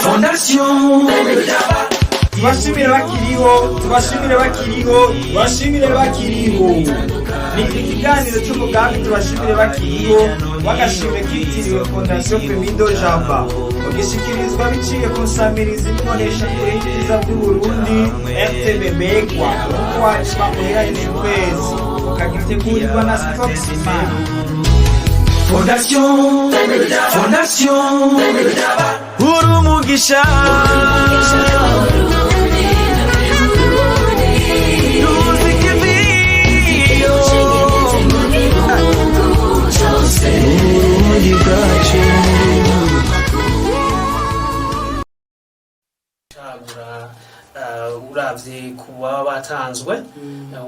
Fondation tubashimire bakiriho ni ikiganiro cy'umugambi tubashimire bakiriho wagashimwe kitiriwe Fondation Femido Java ugishikirizwa biciye ku nsamirizi n'imonesha kure y'ibyiza by'Uburundi RTBB kwa kwacwa muheranye kwezi ukagitegurirwa na Stoxima Fondation Urumugisha uravye kuba batanzwe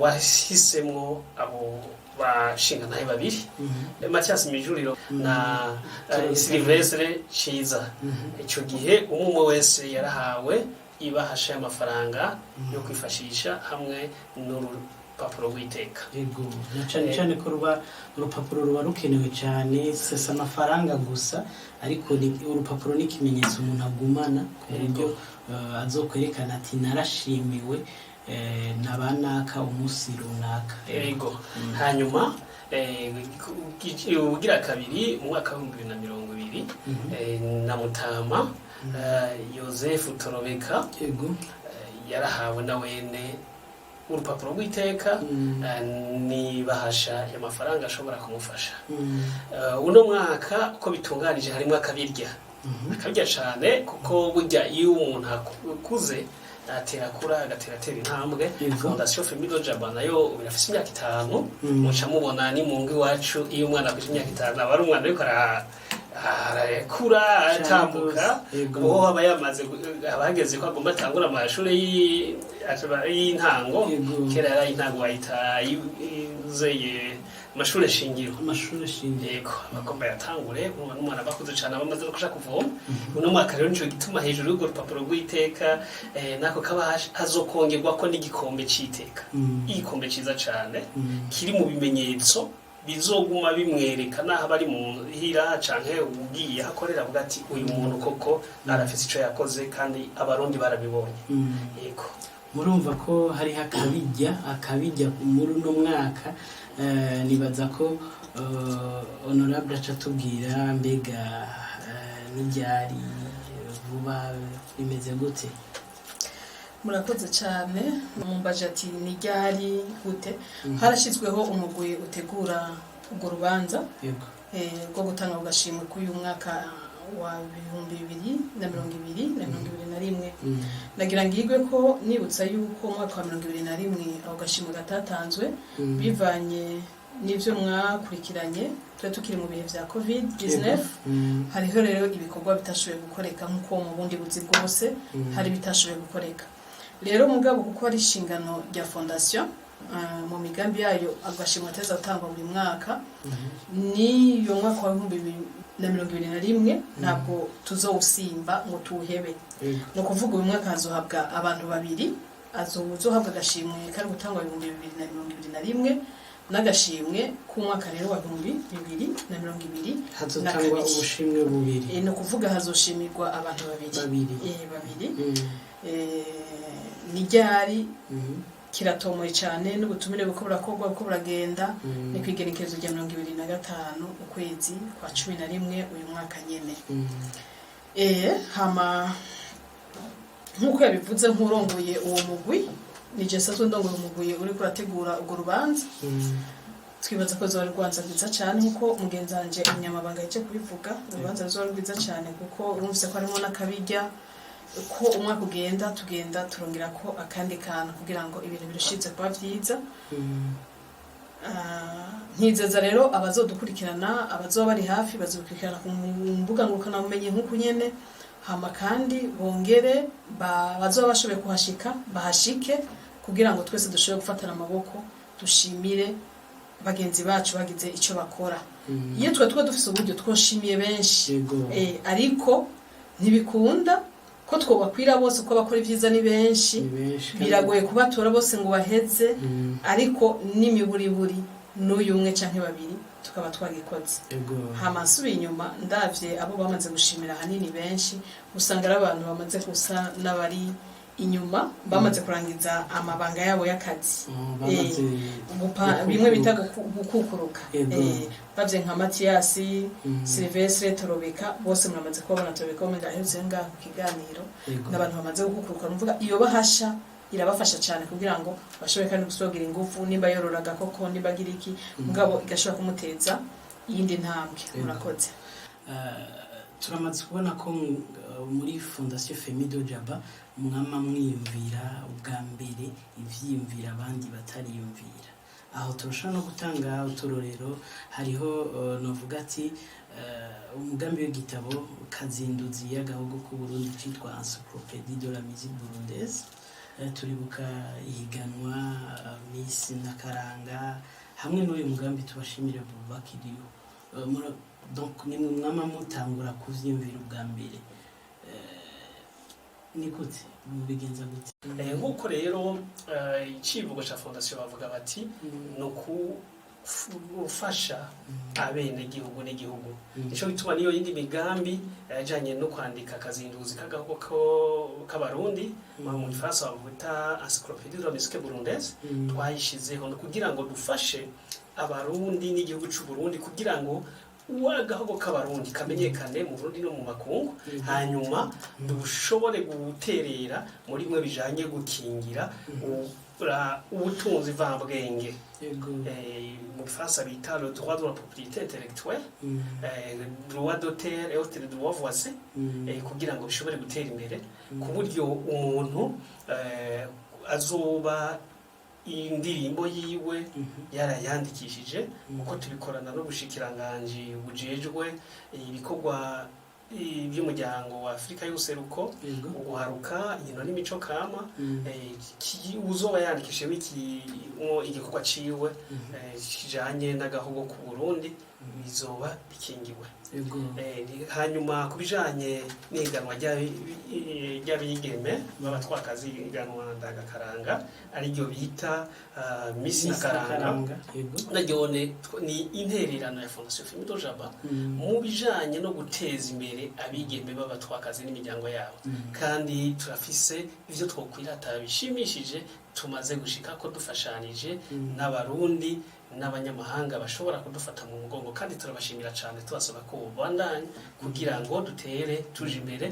wahisemwo abo bashinga ntaye babiri Mathias Mijuriro na Silvestre Ciza ico gihe umwe wese yarahawe ibahasha y'amafaranga yo kwifashisha hamwe n'urupapuro rw'iteka. Yego cyane ko urupapuro ruba rukenewe cyane sesa amafaranga gusa ariko urupapuro n'ikimenyetso umuntu agumana ku buryo azokwerekana ati narashimiwe nabanaka umunsi runaka. Yego hanyuma ugira kabiri mu mwaka wa 2020 na Mutama Joseph Torobeka yego yarahawe na wene urupapuro rw'iteka ni bahasha y'amafaranga ashobora kumufasha. Uno mwaka ko bitunganije harimo akabirya cyane kuko burya iyo umuntu akuze atera kura agatera intambwe. Fondation Femido Java nayo birafise imyaka 5 muca mubona ni mungu iwacu iyo umwana afite imyaka 5 abari umwana ariko arakura atambuka uwo aba yamaze abageze ko agomba atangura amashuri y'intango kera yari intango wayita yuzeye amashuri shingiro yego abagomba yatangure umwana bakuze cyane abamaze no kushaka kuvoma uno mwaka rero nico gituma hejuru y'urwo rupapuro rw'iteka nako kaba hazokongerwa ko n'igikombe c'iteka igikombe ciza cyane kiri mu bimenyetso bizoguma bimwereka naho bari mu hira canke ugiye hakorera avuga ati uyu muntu koko arafise ico yakoze kandi abarundi barabibonye. Yego murumva ko hari akabijya muri uno mwaka nibaza ko honorable acatubwira mbega n'iryari vuba bimeze gute. Murakoze cyane mumbaje ati n'iryari gute harashizweho umugwi utegura ubwo rubanza rwo gutanga ugashimwe kuri uyu mwaka wa 2021 nagira ngirwe ko nibutsa yuko umwaka wa 2021 aho gashimwe gatatanzwe bivanye n'ivyo mwakurikiranye twe tukiri mu bihe vya COVID-19 hariho rero ibikorwa bitashoboye gukoreka nk'uko mu bundi buzi bwose hari bitashoboye gukoreka. Rero mugabo kuko ari ishingano rya Fondation mu migambi yayo agashimwe ateza gutangwa buri mwaka ni yo mwaka wa 2021 ntabwo tuzowusimba ngo tuwuhebe. No kuvuga uyu mwaka hazohabwa abantu babiri azohabwa agashimwe kari gutangwa 2021 n'agashimwe ku mwaka rero wa 2022 hazotangwa ubushimwe bubiri. No kuvuga hazoshimirwa abantu babiri. N'iryari kiratomoye cyane n'ubutumire buko burakorwa buko buragenda ni kwigerekezo rya 2025 ukwezi kwa 11 uyu mwaka nyene. Hama nkuko yabivuze nkurongoye uwo mugwi ni Jesatwe ndongoye umugwi uri kurategura ubwo rubanza twibaza ko zari rwanza rwiza cyane nkuko mugenzanje umunyamabanga yaje kubivuga urubanza zari rwiza cyane kuko urumvise ko harimo nakabijya ko umwaka tugenda turongera ko akandi kantu kugira ngo ibintu birushize kuba byiza. Nkizeza rero abazodukurikirana abazoba bari hafi bazokurikirana ku mbuga ngurukana bumenyi nkuko nyene hama kandi bongere bazoba bashoboye kuhashika bahashike kugira ngo twese dushobore gufatana amaboko dushimire bagenzi bacu bagize ico bakora. Iyo twa dufise uburyo twoshimiye benshi ariko ntibikunda ko twobakwira bose ko bakora ivyiza ni benshi biragoye kubatora bose ngo baheze ariko n'imiburiburi n'uyu umwe canke babiri tukaba twagikoze hama nsubiye inyuma ndavye abo bamaze gushimira hanini benshi usanga ari abantu bamaze gusa n'abari inyuma bamaze kurangiza amabanga yabo y'akazi bimwe bita gukukuruka bavye nka Mathiasi Silvestre Torobeka bose muramaze kubabona Torobeka umenga aheze ngaho ku kiganiro n'abantu bamaze gukukuruka numvuga iyo bahasha irabafasha cyane kugira ngo bashobore kandi gusogira ingufu nimba yororaga koko nimba agira iki mugabo igashobora kumuteza iyindi ntambwe murakoze. Turamaze kubona ko muri Fondation Femido Jaba mwama mwiyumvira ubwa mbere ivyiyumvira abandi batariyumvira aho turashaka no gutanga uturorero hariho novuga ati umugambi w'igitabo kazinduzi y'agahugu ku Burundi cyitwa Encyclopédie de la musique burundaise turibuka ihiganwa Miss Nakaranga hamwe n'uyu mugambi tubashimire bakiriyo donc nimwe mwama mutangura kuvyimvira ubwa mbere ni gute mubigenza gute nk'uko rero icivugo ca fondation bavuga bati no gufasha abene gihugu n'igihugu ico bituma niyo yindi migambi yajanye no kwandika kazinduzi kagaho k'abarundi mu Faransa bavuta Encyclopédie de la musique burundaise twayishizeho no kugira ngo dufashe abarundi n'igihugu c'u Burundi kugira ngo uwagaho k'abarundi kamenyekane mu Burundi no mu makungu hanyuma dushobore guterera muri mwe bijanye gukingira ubutunzi vambwenge mu Faransa bita le droit de la propriété intellectuelle droit d'auteur et autres droits voisins kugira ngo bishobore gutera imbere ku buryo umuntu azoba indirimbo yiwe yarayandikishije uko tubikorana no gushikiranganje bujejwe ibikorwa by'umuryango wa Afrika y'useruko uguharuka inkino n'imico kama uzoba yandikishije igikorwa ciwe kijanye n'agahogo ku Burundi bizoba bikingiwe hanyuma kubijanye n'iganwa ry'abigeme b'abatwakazi iganwa ndagakaranga ariryo bita Miss Nakaranga naryone ni intererano ya Fondation Femido Jaba mu bijanye no guteza imbere abigeme b'abatwakazi n'imiryango yabo kandi turafise ivyo twokwirata bishimishije tumaze gushika ko dufashanije n'abarundi n'abanyamahanga bashobora kudufata mu mugongo kandi turabashimira cyane tubasaba ko bandanye kugira ngo dutere tuje imbere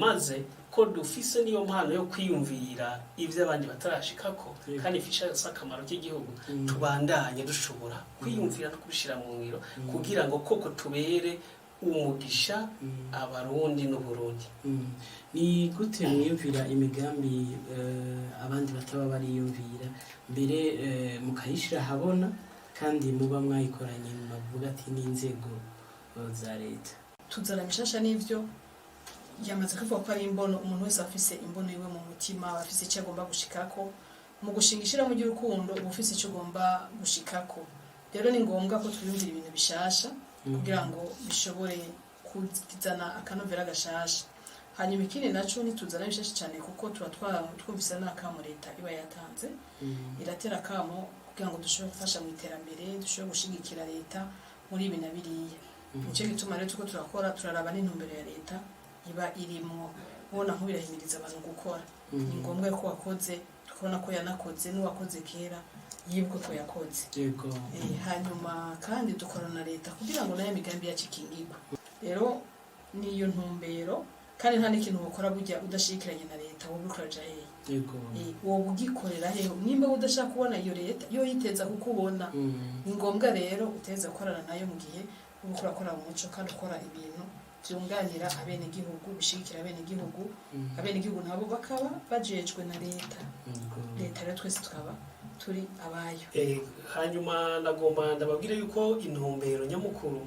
maze ko dufise niyo mpano yo kwiyumvira ivyo abandi batarashikako kandi ifisha akamaro k'igihugu tubandanye dushobora kwiyumvira no kubishira mu ngiro kugira ngo koko tubere umugisha abarundi n'uburundi. Ni gute mwiyumvira imigambi abandi bataba bariyumvira mbere mukayishira habona kandi muba mwayikoranye muvuga ati n'inzego za leta tuzana mishasha n'ivyo yamaze kuvuga ko ari imbono umuntu wese afise imbono yiwe mu mutima afise icyo agomba gushikako mu gushingishira mu girukundo ubufise icyo agomba gushikako rero ni ngombwa ko twiyumvira ibintu bishasha kugira ngo bishobore kuzana akanovera gashasha hanyuma ikindi naco nituzana bishasha cyane kuko twumvise n'akamo leta iba yatanze iratera akamo kugira ngo dushobore gufasha mu iterambere dushobore gushigikira leta muri ibi na biriya nicyo gituma rero tuko turakora turaraba n'intumbero ya leta iba irimo ubona nko birahimiriza abantu gukora ni ngombwa ko wakoze tukabona ko yanakoze n'uwakoze kera yibwo ko yakoze hanyuma kandi dukorana na leta kugira ngo nayo migambi yacu ikingirwe rero niyo ntumbero kandi nta n'ikintu ukora burya udashikiranye na leta wowe ukuraja wowe ugikorera he nimba udashaka kubona iyo leta yo yiteza kukubona ni ngombwa rero uteza gukorana nayo mu gihe uba urakora mu muco kandi ukora ibintu byunganira abenegihugu bishigikira abenegihugu nabo bakaba bajejwe na leta rero twese tukaba turi abayo. Hanyuma nagomba ndababwire yuko intumbero nyamukuru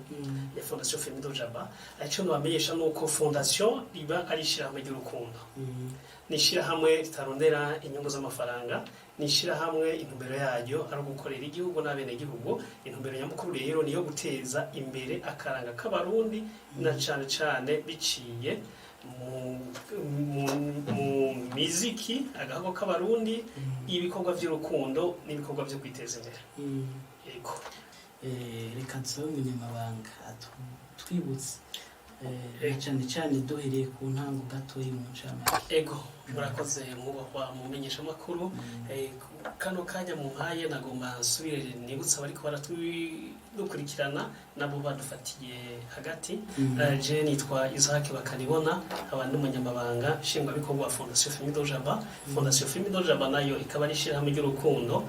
ya Fondation Femido Jaba icyo nabamenyesha nuko Fondation riba ari ishirahamwe ry'urukundo ni ishirahamwe ritarondera inyungu z'amafaranga ni ishirahamwe intumbero yaryo ari gukorera igihugu n'abenegihugu intumbero nyamukuru rero niyo guteza imbere akaranga k'abarundi na cyane cyane biciye mu miziki agahago k'abarundi ibikorwa by'urukundo n'ibikorwa byo kwiteza imbere. Yego. Reka nsabe umunyamabanga twibutse cyane cyane duhereye ku ntango gatoyi mu ncamake. Ego murakoze mubahwa mumenyesha makuru kano kanya mu mpaye nagomba nsubire nibutsa bariko baratudukurikirana nabo badufatiye hagati. Je nitwa Isaac Bakanibona abandi umunyamabanga shingwa bikorwa Fondation Famille Dojaba. Fondation Famille Dojaba nayo ikaba ari shirahamwe ry'urukundo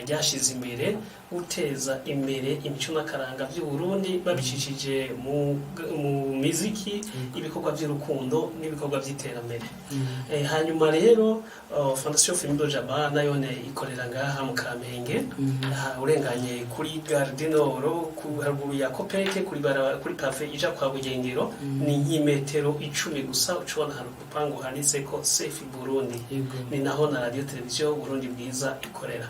ryashize imbere guteza imbere imico n'akaranga by'u Burundi babicishije mu miziki ibikorwa by'urukundo n'ibikorwa by'iterambere. Hanyuma rero Fondation Famille Dojaba nayo ikorera ngaha mu Kamenge urenganye kuri Gare du Nord ku haruguru ya Kopeke kuri pave ija kwa Bugengero ni nk'imetero 10 gusa ucubona hano kupango handitse ko Safe Burundi ni naho na radio televiziyo Burundi bwiza ikorera.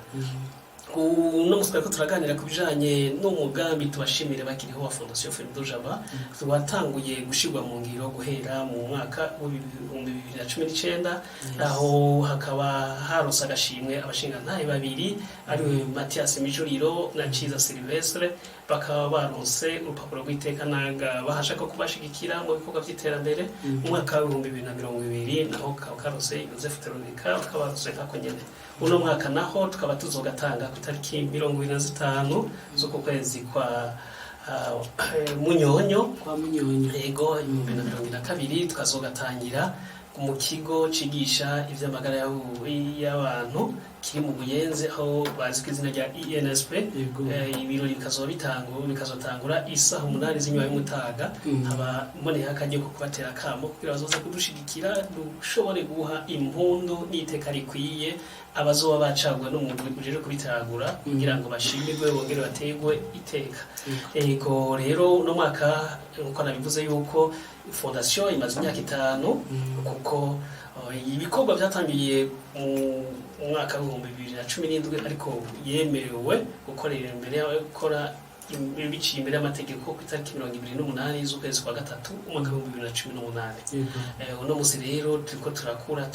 Uno muswe ko turaganira kubijanye n'umugambi tubashimire bakiriho wa Fondation Famille Dojaba twatanguye gushirwa mu ngiro guhera mu mwaka wa 2019 aho hakaba haronse agashimwe abashinga ntaye babiri ari Mathias Mijuriro na Ciza Silvestre bakaba baronse urupapuro rw'iteka nanga bahashaka kubashigikira mu bikorwa by'iterambere mu mwaka wa 2020 naho karonse Joseph Terobeka bakaba baronse kako nyene. Uno mwaka naho tukaba tuzogatanga ku tariki 25 z'uko kwezi kwa Munyonyo ego 2022 tukazogatangira mu kigo cigisha ivy'amagara y'abantu kiri mu Buyenzi aho bazwi izina rya INSP. Ibirori bikazotangura isaha 8 z'inyuma y'umutaga haba mboneye akagiye ko kubatera kamo kugira bazoze kudushigikira dushobore guha impundu n'iteka rikwiye abazoba bacagwa n'umuntu uje kubitaragura kugira ngo bashimirwe bongere bategwe iteka. Ego rero no mwaka uko nabivuze yuko Fondation imaze imyaka 5 kuko ibikorwa byatangiye mu mwaka wa 2017 ariko yemerewe gukorera imbere y'abakora biciye imbere y'amategeko ku itariki 28 z'ukwezi kwa gatatu umwaka wa 2018. Uno musi rero turiko turakura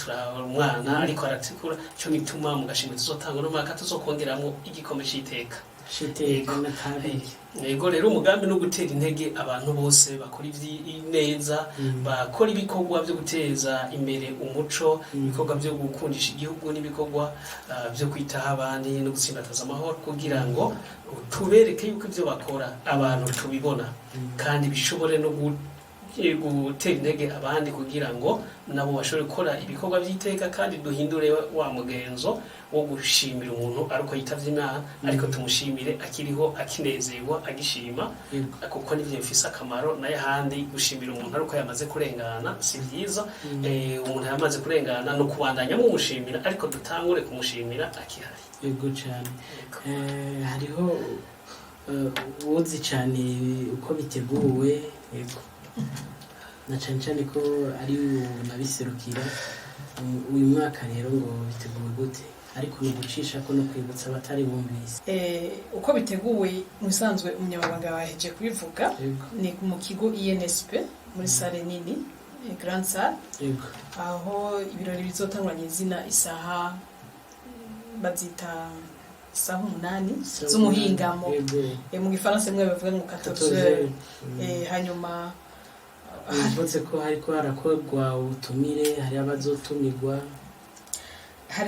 umwana ariko aratikura cyo gituma mu gashimwe tuzotanga no mwaka tuzokongeramo igikombe cy'iteka. Ego rero umugambi no gutera intege abantu bose bakora neza bakora ibikorwa byo guteza imbere umuco ibikorwa byo gukundisha igihugu n'ibikorwa byo kwitaho abandi no gutsimbataza amahoro kugira ngo tubereke yuko ibyo bakora abantu tubibona kandi bishobore no gutera intege abandi kugira ngo nabo bashobore gukora ibikorwa by'iteka kandi duhindure wa mugenzo wo gushimira umuntu ariko yitavye Imana ariko tumushimire akiriho akinezerwa agishima kuko nivyo bifise akamaro naye handi gushimira umuntu ariko yamaze kurengana si byiza. Umuntu yamaze kurengana no kubandanya mu mushimira ariko dutangure kumushimira akihari. Yego cyane. Hariho uzi cyane uko biteguwe yego na cyane ko ari nabiserukira uyu mwaka rero ngo biteguwe gute ariko no gucisha ko no kwibutsa abatari bumvise uko biteguwe musanzwe umunyamabanga waheje kubivuga ni mu kigo INSP muri sale nini Grand Salle aho ibirori bizotangwanya izina isaha bazita isaha 8 z'umuhingamo mu gifaransa mwe bavuga ngo 14h. Hanyuma bivutse ko hariko harakorwa ubutumire hari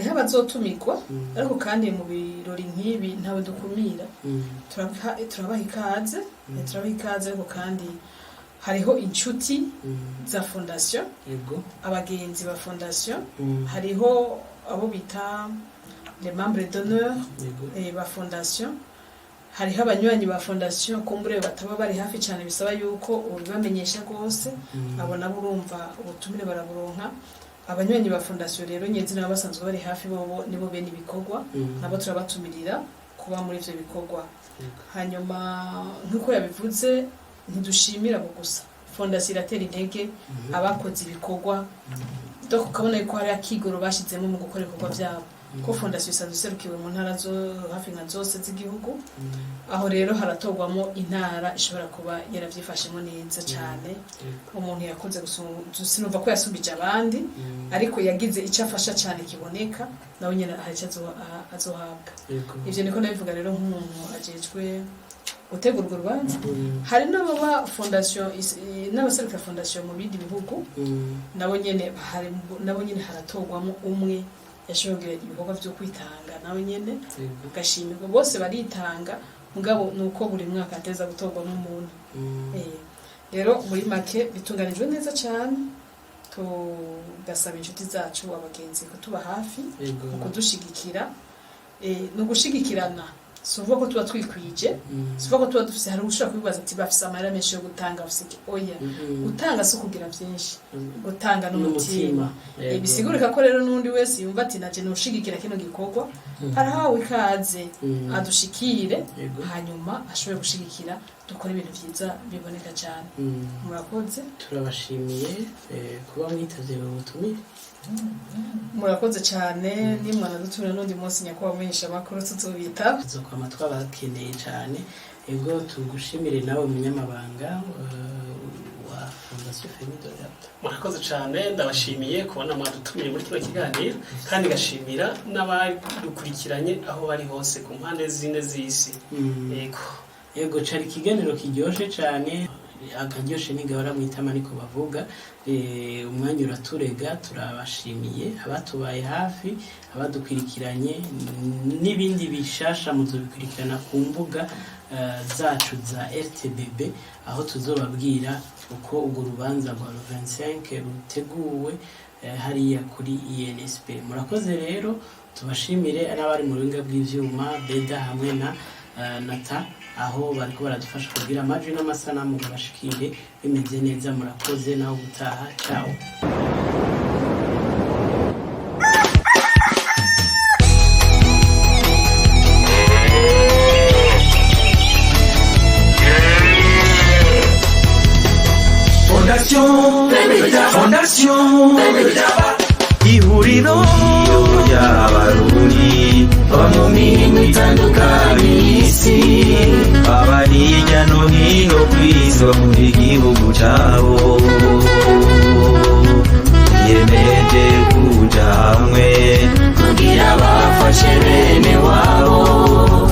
abazotumirwa ariko kandi mu birori nk'ibi ntawe dukumira turabaha ikaze ariko kandi hariho inshuti za Fondation abagenzi ba Fondation hariho abo bita les membres d'honneur ba Fondation hariho abanywanyi ba Fondation kumbure bataba bari hafi cyane bisaba yuko ubibamenyesha rwose abo nabo urumva ubutumire baraburonka. Abanywanyi ba Fondation rero nyezina basanzwe bari hafi bobo nibo bene ibikorwa nabo turabatumirira kuba muri ivyo bikorwa. Hanyuma nkuko yabivuze ntidushimira gusa Fondation iratera intege abakoze ibikorwa doko kabona yuko hari akigoro bashizemo mu gukora ibikorwa byabo ko fondasiyo isanzwe iserukiwe mu ntara hafi nka zose z'igihugu, aho rero haratorwamo intara ishobora kuba yaravyifashemo neza cyane, umuntu yakunze sinumva ko yasubije abandi, ariko yagize icyo afasha cyane kiboneka, nawe nyine hari icyo azohabwa. Ivyo niko ndabivuga rero nk'umuntu ajejwe gutegura urwo rubanza. Hari n'ababa fondasiyo n'abaseruka fondasiyo mu bindi bihugu, nabo nyene haratorwamo umwe yashoboye ibikorwa byo kwitanga, nawe nyene ugashimirwa. Bose baritanga, mugabo nuko buri mwaka ateza gutorwamo umuntu. Rero muri make bitunganijwe neza cyane, tugasaba inshuti zacu abagenzi kutuba hafi, kudushigikira, no gushigikirana. Suvuga ko tuba twikwije, suvuga ko tuba dufise, hari ushaka kubibaza ati bafise amahera menshi yo gutanga, bafise oya, gutanga si kugira byinshi, gutanga n'umutima. Bisigurika ko rero n'undi wese yumva ati naje noshigikira kino gikorwa, harahawe ikaze adushikire, hanyuma ashobore gushigikira dukora ibintu vyiza biboneka cyane. Murakoze, turabashimiye kuba mwitavye mu butumire. Murakoze cyane, nimwana dutumira n'undi munsi nyakubahwa menyesha makuru tuzobita tuzokwama twabakeneye cyane. Ego tugushimire nawe munyamabanga wa Fondation Femido Jabba. Murakoze cyane, ndabashimiye kubona mwadutumiye muri kino kiganiro, kandi gashimira n'abadukurikiranye aho bari hose ku mpande zine z'isi. Ego cari ikiganiro kiryoshe cyane, akaryoshe nigahora mwitama niko bavuga. Umwanya uraturega, turabashimiye abatubaye hafi, abadukurikiranye, n'ibindi bishasha muzobikurikirana ku mbuga zacu za RTBB, aho tuzobabwira uko urwo rubanza rwa 25 ruteguwe hariya kuri INSP. Murakoze rero, tubashimire n'abari mu ruhinga bw'ivyuma, Beda hamwe na Nata, aho bariko baradufasha kugira amajwi n'amasanamu gabashikire bimeze neza. Murakoze, naho gutaha. Ciao. Fondation ihuriro y'abarundi baba mu mihingo itandukanye y'isi, abari hirya no hino ku isi bakunda igihugu cyabo, biyemeje kuja hamwe kugira bafashe bene wabo,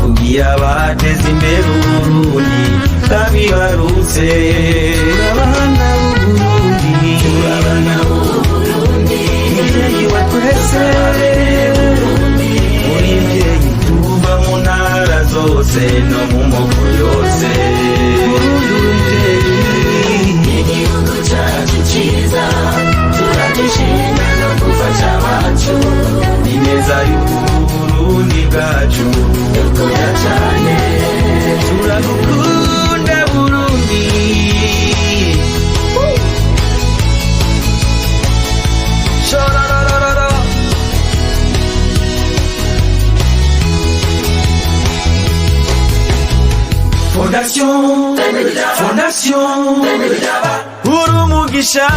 kugira bateze imbere Uburundi babibarutse. Turabana b'Uburundi, muvyeyi wa twese, muri mvyeyi tuva mu ntara zose no mu moko yose. Igihugu cacu ciza, turagishima no gufasha abacu, ineza y'Uburundi bwacu dukora cane. Turagukunda Burundi, Fondation Urumugisha.